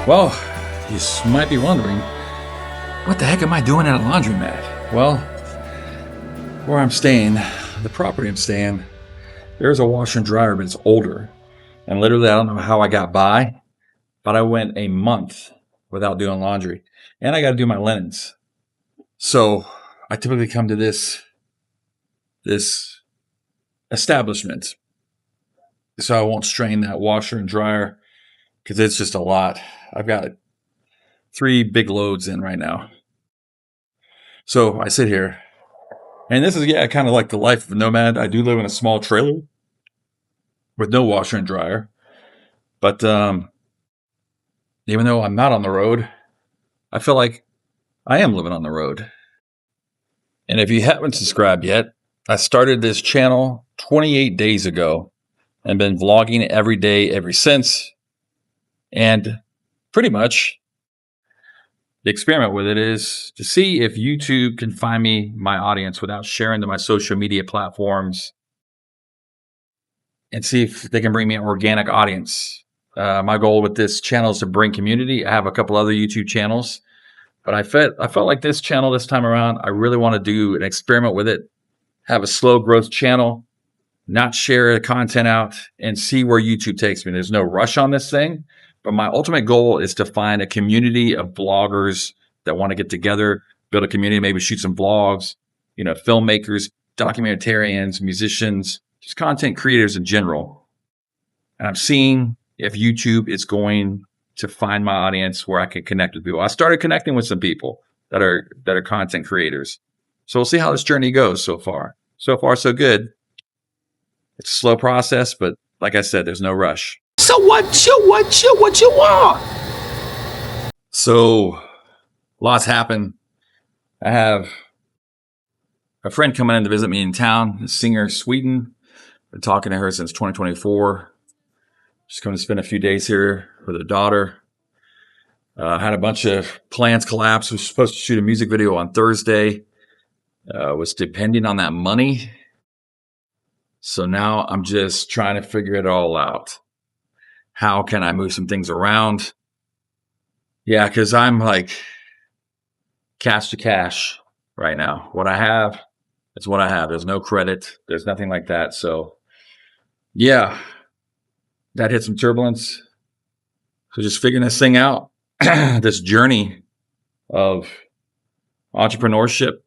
Well, you might be wondering, what the heck am I doing at a laundromat? Well, where I'm staying, the property I'm staying, there's a washer and dryer, but it's older. And literally, I don't know how I got by, but I went a month without doing laundry. And I got to do my linens. So I typically come to this establishment so I won't strain that washer and dryer because it's just a lot. I've got 3 big loads in right now. So I sit here, and this is, kind of like the life of a nomad. I do live in a small trailer with no washer and dryer. But even though I'm not on the road, I feel like I am living on the road. And if you haven't subscribed yet, I started this channel 28 days ago and been vlogging every day ever since. And pretty much the experiment with it is to see if YouTube can find me my audience without sharing to my social media platforms and see if they can bring me an organic audience. My goal with this channel is to bring community. I have a couple other YouTube channels, but I felt like this channel this time around, I really want to do an experiment with it, have a slow growth channel, not share the content out, and see where YouTube takes me. There's no rush on this thing, but my ultimate goal is to find a community of bloggers that want to get together, build a community, maybe shoot some vlogs, filmmakers, documentarians, musicians, just content creators in general. And I'm seeing if YouTube is going to find my audience where I can connect with people. I started connecting with some people that are content creators. So we'll see how this journey goes so far. So far, so good. It's a slow process, but like I said, there's no rush. So what you want? So lots happened. I have a friend coming in to visit me in town, a singer, Sweden. Been talking to her since 2024. She's coming to spend a few days here with her daughter. Had a bunch of plans collapse. Was supposed to shoot a music video on Thursday. Was depending on that money. So now I'm just trying to figure it all out. How can I move some things around? Yeah, because I'm like cash to cash right now. What I have is what I have. There's no credit. There's nothing like that. So yeah, that hit some turbulence. So just figuring this thing out, this journey of entrepreneurship.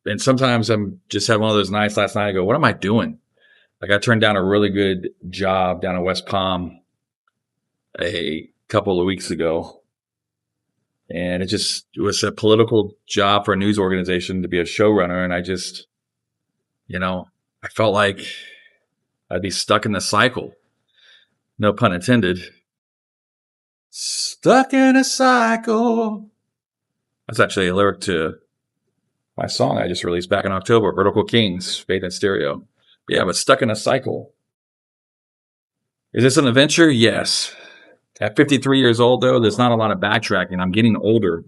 And sometimes I'm just had one of those nights last night. I go, what am I doing? Like I turned down a really good job down in West Palm a couple of weeks ago. And it was a political job for a news organization to be a showrunner. And I just, I felt like I'd be stuck in the cycle. No pun intended. Stuck in a cycle. That's actually a lyric to my song I just released back in October, Vertical Kings, Faith and Stereo. Yeah, but stuck in a cycle. Is this an adventure? Yes. At 53 years old, though, there's not a lot of backtracking. I'm getting older.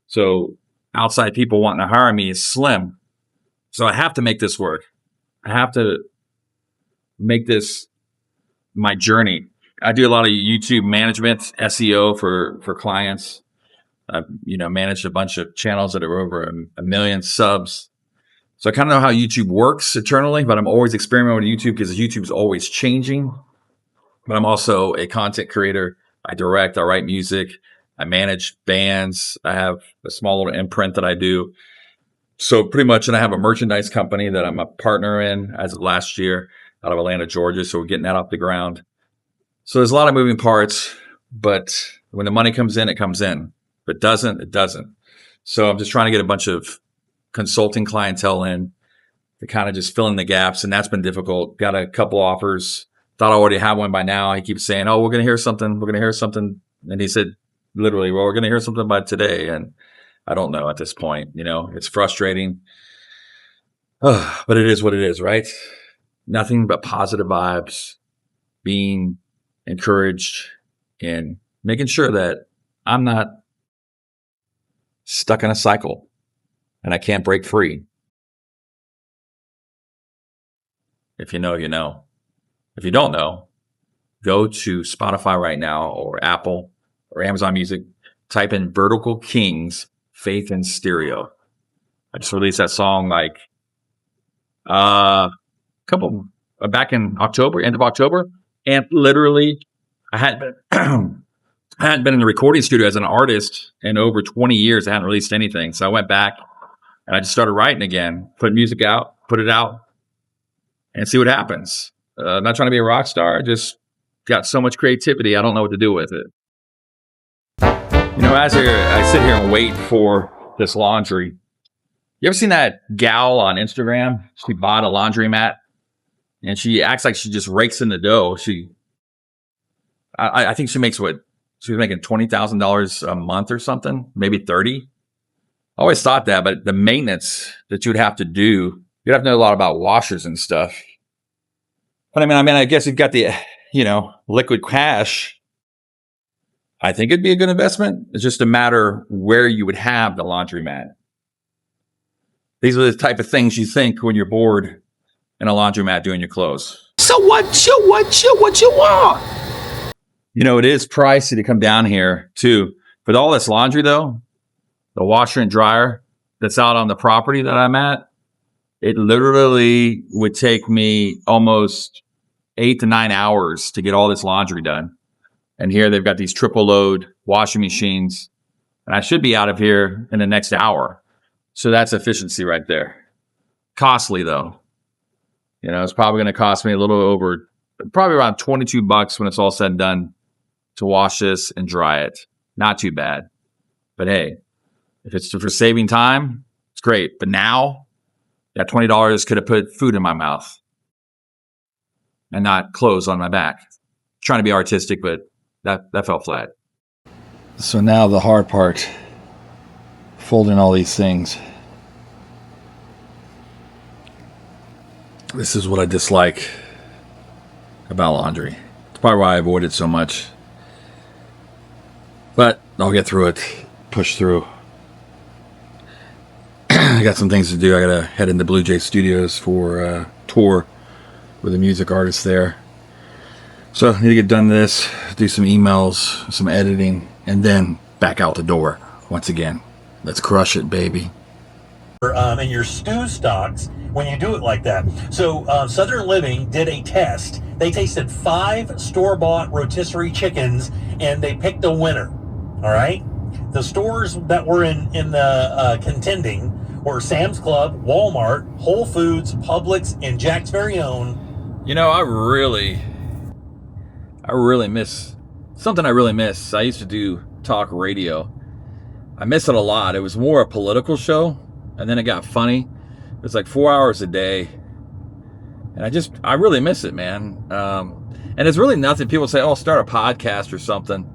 So outside people wanting to hire me is slim. So I have to make this work. I have to make this my journey. I do a lot of YouTube management, SEO for clients. I've managed a bunch of channels that are over a million subs. So I kind of know how YouTube works eternally, but I'm always experimenting with YouTube because YouTube's always changing. But I'm also a content creator. I direct, I write music, I manage bands. I have a small little imprint that I do. So pretty much, and I have a merchandise company that I'm a partner in as of last year out of Atlanta, Georgia. So we're getting that off the ground. So there's a lot of moving parts, but when the money comes in, it comes in. If it doesn't, it doesn't. So I'm just trying to get a bunch of consulting clientele in to kind of just fill in the gaps. And that's been difficult. Got a couple offers. Thought I already had one by now. He keeps saying, oh, we're going to hear something. We're going to hear something. And he said, literally, well, we're going to hear something by today. And I don't know at this point. It's frustrating. But it is what it is, right? Nothing but positive vibes, being encouraged, and making sure that I'm not stuck in a cycle and I can't break free. If you know, you know. If you don't know, go to Spotify right now or Apple or Amazon Music, type in Vertical Kings, Faith in Stereo. I just released that song like back in October, end of October, and literally I hadn't been in the recording studio as an artist in over 20 years. I hadn't released anything, so I went back and I just started writing again, put music out, put it out, and see what happens. I'm not trying to be a rock star. I just got so much creativity, I don't know what to do with it. As I sit here and wait for this laundry, you ever seen that gal on Instagram? She bought a laundromat and she acts like she just rakes in the dough. I think she makes she was making $20,000 a month or something, maybe 30. I always thought that, but the maintenance that you'd have to do, you'd have to know a lot about washers and stuff. But I guess you've got the, liquid cash. I think it'd be a good investment. It's just a matter where you would have the laundromat. These are the type of things you think when you're bored in a laundromat doing your clothes. So what you want? It is pricey to come down here too. For all this laundry though, the washer and dryer that's out on the property that I'm at, it literally would take me almost 8 to 9 hours to get all this laundry done. And here they've got these triple load washing machines. And I should be out of here in the next hour. So that's efficiency right there. Costly though. It's probably going to cost me a little over, probably around $22 when it's all said and done to wash this and dry it. Not too bad. But hey, if it's for saving time, it's great. But now that $20 could have put food in my mouth and not clothes on my back. Trying to be artistic, but that fell flat. So now the hard part, folding all these things. This is what I dislike about laundry. It's probably why I avoid it so much. But I'll get through it, push through. I got some things to do. I gotta head into Blue Jay Studios for a tour with a music artist there. So I need to get done this, do some emails, some editing, and then back out the door once again. Let's crush it, baby. And your stew stocks when you do it like that. So Southern Living did a test. They tasted 5 store-bought rotisserie chickens, and they picked a winner. All right? The stores that were in the contending were Sam's Club, Walmart, Whole Foods, Publix, and Jack's Very Own. I really miss something I really miss. I used to do talk radio. I miss it a lot. It was more a political show, and then it got funny. It was like 4 hours a day, and I really miss it, man. And it's really nothing. People say, "Oh, start a podcast or something,"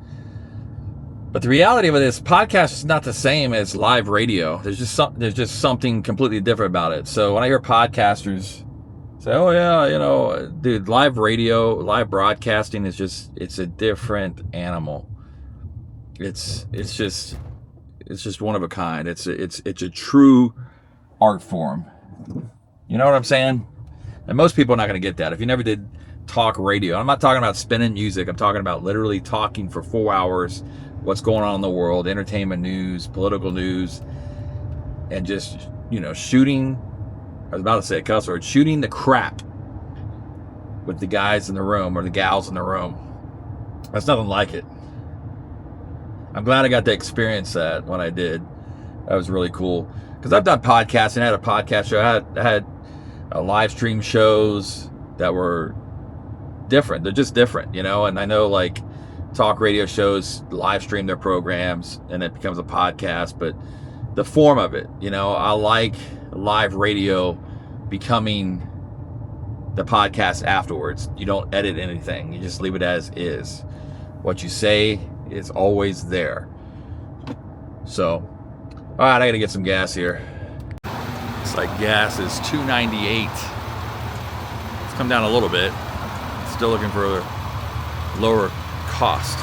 but the reality of it is, podcast is not the same as live radio. There's just something completely different about it. So when I hear podcasters say, "Oh yeah, dude, live radio, live broadcasting it's a different animal. It's just one of a kind. It's a true art form." You know what I'm saying? And most people are not going to get that. If you never did talk radio, I'm not talking about spinning music. I'm talking about literally talking for 4 hours, what's going on in the world, entertainment news, political news, and just, shooting. I was about to say a cuss word, shooting the crap with the guys in the room or the gals in the room. That's nothing like it. I'm glad I got to experience that when I did. That was really cool. Because I've done podcasting. I had a podcast show. I had live stream shows that were different. They're just different, and I know like talk radio shows live stream their programs and it becomes a podcast, but the form of it, I like live radio becoming the podcast afterwards. You don't edit anything. You just leave it as is. What you say is always there. So, all right, I got to get some gas here. It's like gas is $2.98. It's come down a little bit. Still looking for a lower cost.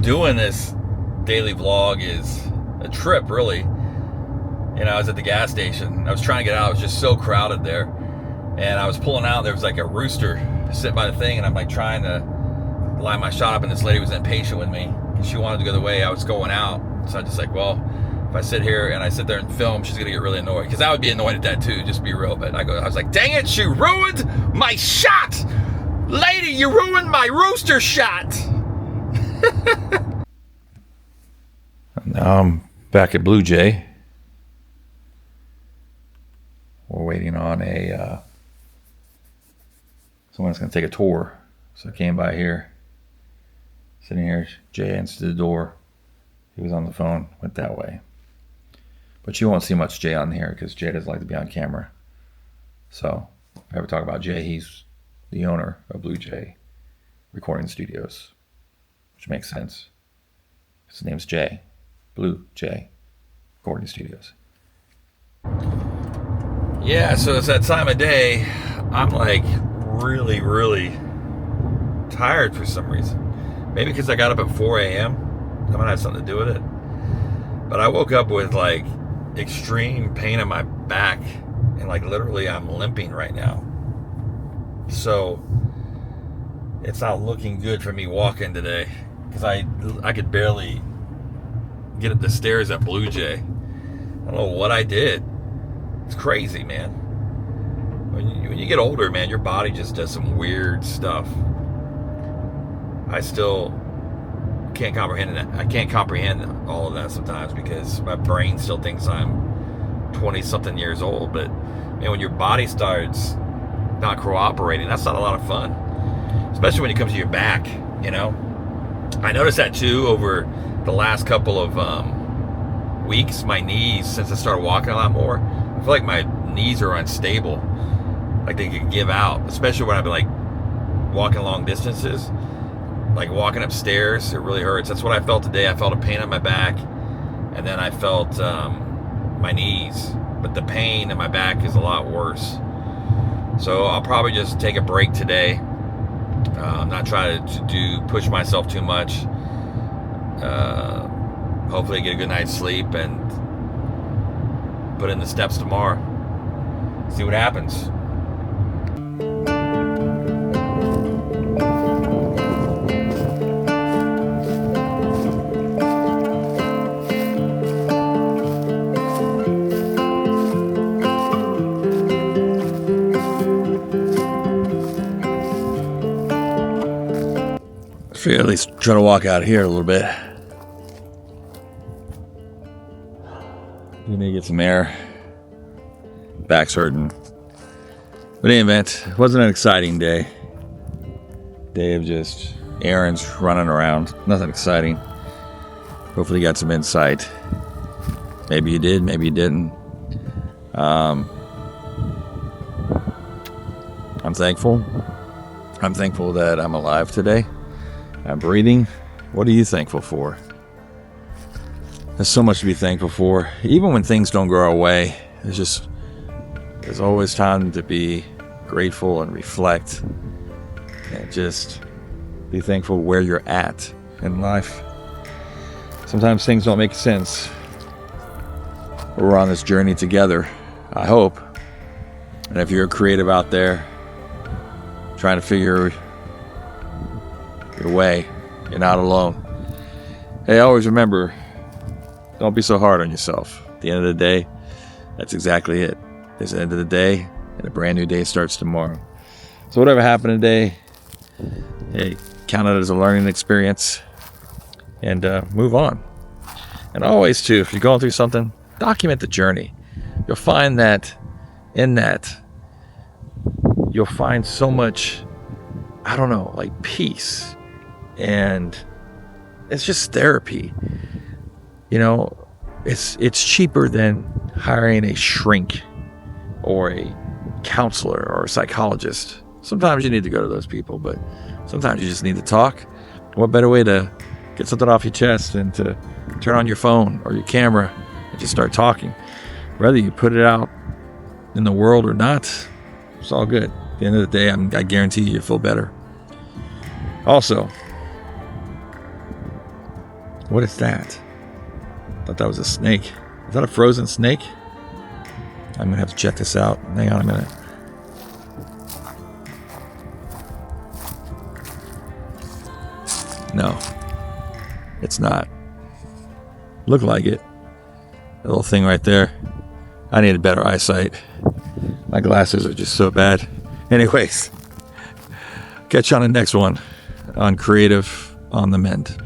Doing this daily vlog is a trip, really. and I was at the gas station. I was trying to get out. It was just so crowded there. And I was pulling out. There was like a rooster sitting by the thing, and I'm like trying to line my shot up, and this lady was impatient with me. She wanted to go the way I was going out. So I just like, well, if I sit here and I sit there and film, she's gonna get really annoyed. Because I would be annoyed at that too, just to be real. But I was like, dang it, you ruined my shot! Lady, you ruined my rooster shot! Now I'm back at Blue Jay. We're waiting on someone's gonna take a tour. So I came by here. Sitting here, Jay answered the door. He was on the phone, went that way. But you won't see much Jay on here because Jay doesn't like to be on camera. So if I ever talk about Jay, he's the owner of Blue Jay Recording Studios, which makes sense. His name's Jay, Blue Jay Recording Studios. Yeah, so it's that time of day. I'm like really, really tired for some reason. Maybe because I got up at 4 a.m. That might have something to do with it. But I woke up with like extreme pain in my back, and like literally I'm limping right now. So it's not looking good for me walking today, because I could barely get up the stairs at Blue Jay. I don't know what I did. It's crazy, man. When you get older, man, your body just does some weird stuff. I still can't comprehend that. I can't comprehend all of that sometimes because my brain still thinks I'm 20-something years old. But man, when your body starts not cooperating, that's not a lot of fun. Especially when it comes to your back, you know. I noticed that too over the last couple of weeks. My knees, since I started walking a lot more, I feel like my knees are unstable. Like they could give out, especially when I've been like walking long distances. Like walking upstairs, it really hurts. That's what I felt today. I felt a pain on my back, and then I felt my knees. But the pain in my back is a lot worse. So I'll probably just take a break today. Not try to push myself too much. Hopefully get a good night's sleep and put in the steps tomorrow. See what happens. At least try to walk out here a little bit. You need to get some air. Back's hurting. But in any event, it wasn't an exciting day. Day of just errands running around. Nothing exciting. Hopefully you got some insight. Maybe you did, maybe you didn't. I'm thankful. I'm thankful that I'm alive today. I'm breathing. What are you thankful for? There's so much to be thankful for. Even when things don't go our way, there's always time to be grateful and reflect and just be thankful where you're at in life. Sometimes things don't make sense. We're on this journey together, I hope. And if you're creative out there trying to figure your way, you're not alone. Hey, always remember, don't be so hard on yourself. At the end of the day, that's exactly it. It's the end of the day, and a brand new day starts tomorrow. So whatever happened today, hey, count it as a learning experience and move on. And always, too, if you're going through something, document the journey. You'll find that in that, you'll find so much, I don't know, like peace. And it's just therapy. You know, it's cheaper than hiring a shrink or a counselor or a psychologist. Sometimes you need to go to those people, but sometimes you just need to talk. What better way to get something off your chest than to turn on your phone or your camera and just start talking? Whether you put it out in the world or not, it's all good. At the end of the day, I guarantee you'll feel better. Also, what is that? I thought that was a snake. Is that a frozen snake? I'm gonna have to check this out. Hang on a minute. No, it's not. Look like it. The little thing right there. I needed better eyesight. My glasses are just so bad. Anyways, catch you on the next one on Creative on the Mend.